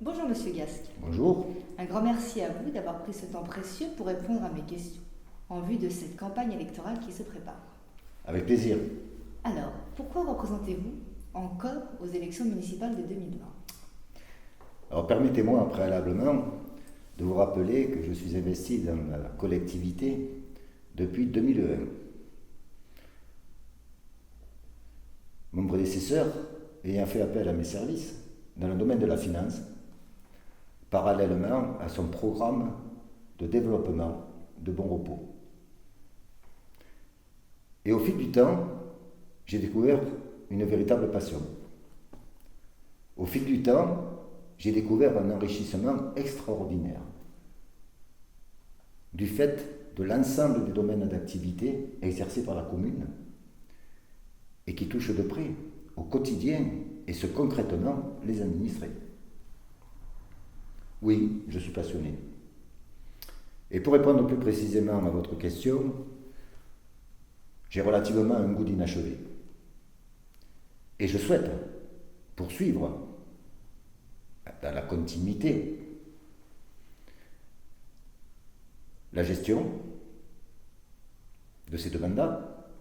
Bonjour Monsieur Gasque. Bonjour. Un grand merci à vous d'avoir pris ce temps précieux pour répondre à mes questions, en vue de cette campagne électorale qui se prépare. Avec plaisir. Alors, pourquoi représentez-vous encore aux élections municipales de 2020 ? Alors permettez-moi préalablement de vous rappeler que je suis investi dans la collectivité depuis 2001. Mon prédécesseur ayant fait appel à mes services dans le domaine de la finance, parallèlement à son programme de développement de Bon Repos. Et au fil du temps, j'ai découvert une véritable passion. Au fil du temps, j'ai découvert un enrichissement extraordinaire du fait de l'ensemble des domaines d'activité exercés par la commune et qui touchent de près au quotidien et ce concrètement les administrés. Oui, je suis passionné. Et pour répondre plus précisément à votre question, j'ai relativement un goût d'inachevé. Et je souhaite poursuivre dans la continuité la gestion de ces deux mandats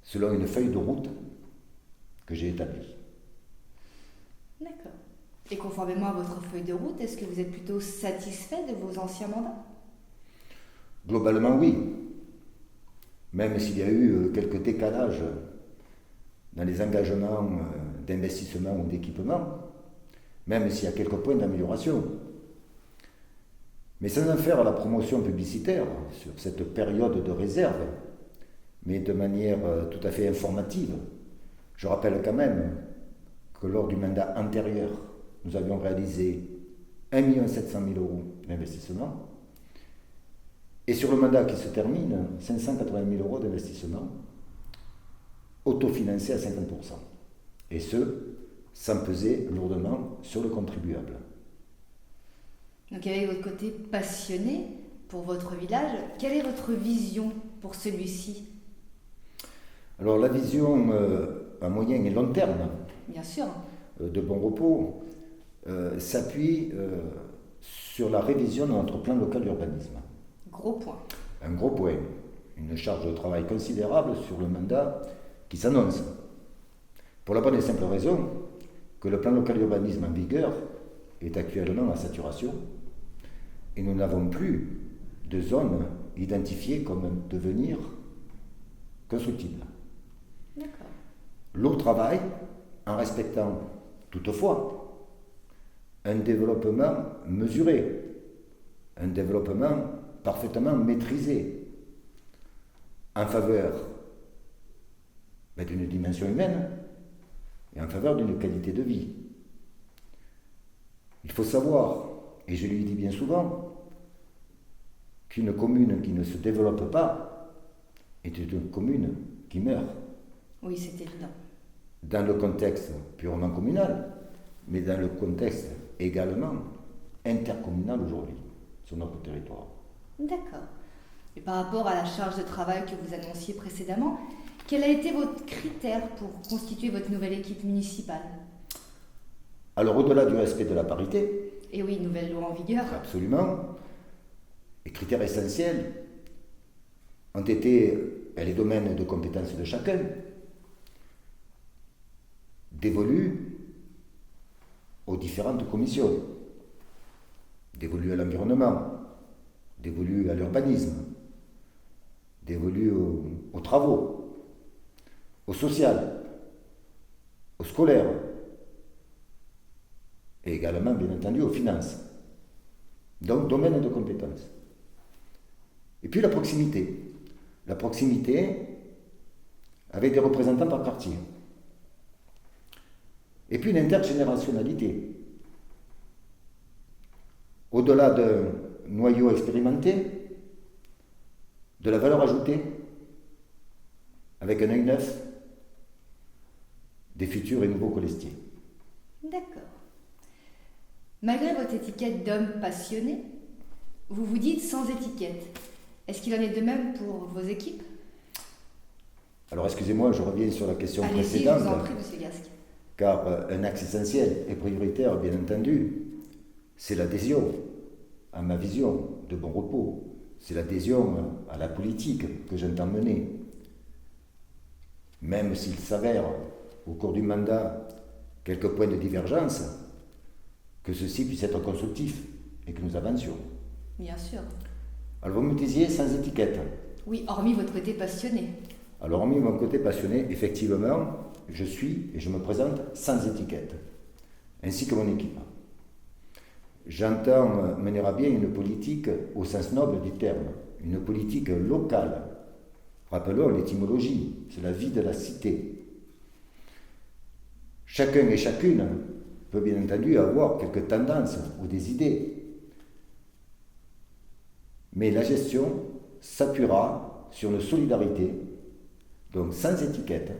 selon une feuille de route que j'ai établie. D'accord. Et conformément à votre feuille de route, est-ce que vous êtes plutôt satisfait de vos anciens mandats ? Globalement, oui. Même s'il y a eu quelques décalages dans les engagements d'investissement ou d'équipement, même s'il y a quelques points d'amélioration. Mais sans en faire la promotion publicitaire sur cette période de réserve, mais de manière tout à fait informative, je rappelle quand même que lors du mandat antérieur, nous avions réalisé 1 700 000 € d'investissement, et sur le mandat qui se termine, 580 000 € d'investissement, autofinancé à 50%. Et ce, sans peser lourdement sur le contribuable. Donc avec votre côté passionné pour votre village, quelle est votre vision pour celui-ci ? Alors la vision à moyen et long terme Bien sûr. De Bon Repos s'appuie sur la révision de notre plan local d'urbanisme. Gros point. Un gros point, une charge de travail considérable sur le mandat qui s'annonce. Pour la bonne et simple raison que le plan local d'urbanisme en vigueur est actuellement à saturation et nous n'avons plus de zones identifiées comme devenir constructibles. D'accord. L'eau travaille en respectant toutefois un développement mesuré, un développement parfaitement maîtrisé en faveur d'une dimension humaine et en faveur d'une qualité de vie. Il faut savoir, et je lui dis bien souvent, qu'une commune qui ne se développe pas est une commune qui meurt. Oui, c'est évident. Dans le contexte purement communal, mais dans le contexte également intercommunal aujourd'hui, sur notre territoire. D'accord. Et par rapport à la charge de travail que vous annonciez précédemment, quel a été votre critère pour constituer votre nouvelle équipe municipale ? Alors au-delà du respect de la parité, Et oui, nouvelle loi en vigueur. absolument, les critères essentiels ont été les domaines de compétences de chacun, dévolus aux différentes commissions, dévolus à l'environnement, dévolus à l'urbanisme, dévolus aux travaux, au social, au scolaire, et également, bien entendu, aux finances. Donc, domaine de compétences. Et puis la proximité. La proximité avec des représentants par quartier. Et puis une intergénérationnalité. Au-delà d'un noyau expérimenté, de la valeur ajoutée, avec un œil neuf, des futurs et nouveaux colistiers. D'accord. Malgré votre étiquette d'homme passionné, vous vous dites sans étiquette. Est-ce qu'il en est de même pour vos équipes ? Alors excusez-moi, je reviens sur la question Allez-y, je précédente. vous en prie, monsieur Gasque. car un axe essentiel et prioritaire, bien entendu, c'est l'adhésion à ma vision de bon repos, c'est l'adhésion à la politique que j'entends mener. Même s'il s'avère, au cours du mandat, quelques points de divergence, que ceci puisse être constructif et que nous avancions. Bien sûr. Alors vous me disiez sans étiquette. Oui, hormis votre côté passionné. Alors hormis mon côté passionné, effectivement, je suis et je me présente sans étiquette, ainsi que mon équipe. J'entends mener à bien une politique au sens noble du terme, une politique locale. Rappelons l'étymologie, c'est la vie de la cité. Chacun et chacune peut bien entendu avoir quelques tendances ou des idées, mais la gestion s'appuiera sur une solidarité, donc sans étiquette,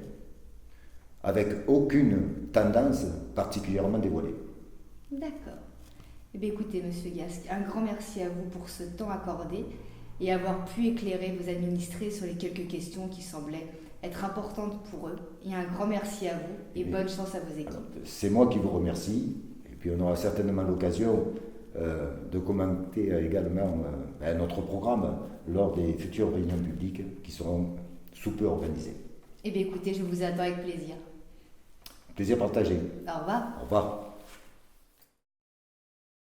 avec aucune tendance particulièrement dévoilée. D'accord. Eh bien, écoutez, Monsieur Gasque, un grand merci à vous pour ce temps accordé et avoir pu éclairer vos administrés sur les quelques questions qui semblaient être importantes pour eux. Et un grand merci à vous et bonne chance à vos équipes. C'est moi qui vous remercie, et puis on aura certainement l'occasion de commenter également notre programme lors des futures réunions publiques qui seront sous peu organisées. Eh bien, écoutez, je vous attends avec plaisir. Plaisir partagé. Au revoir. Au revoir.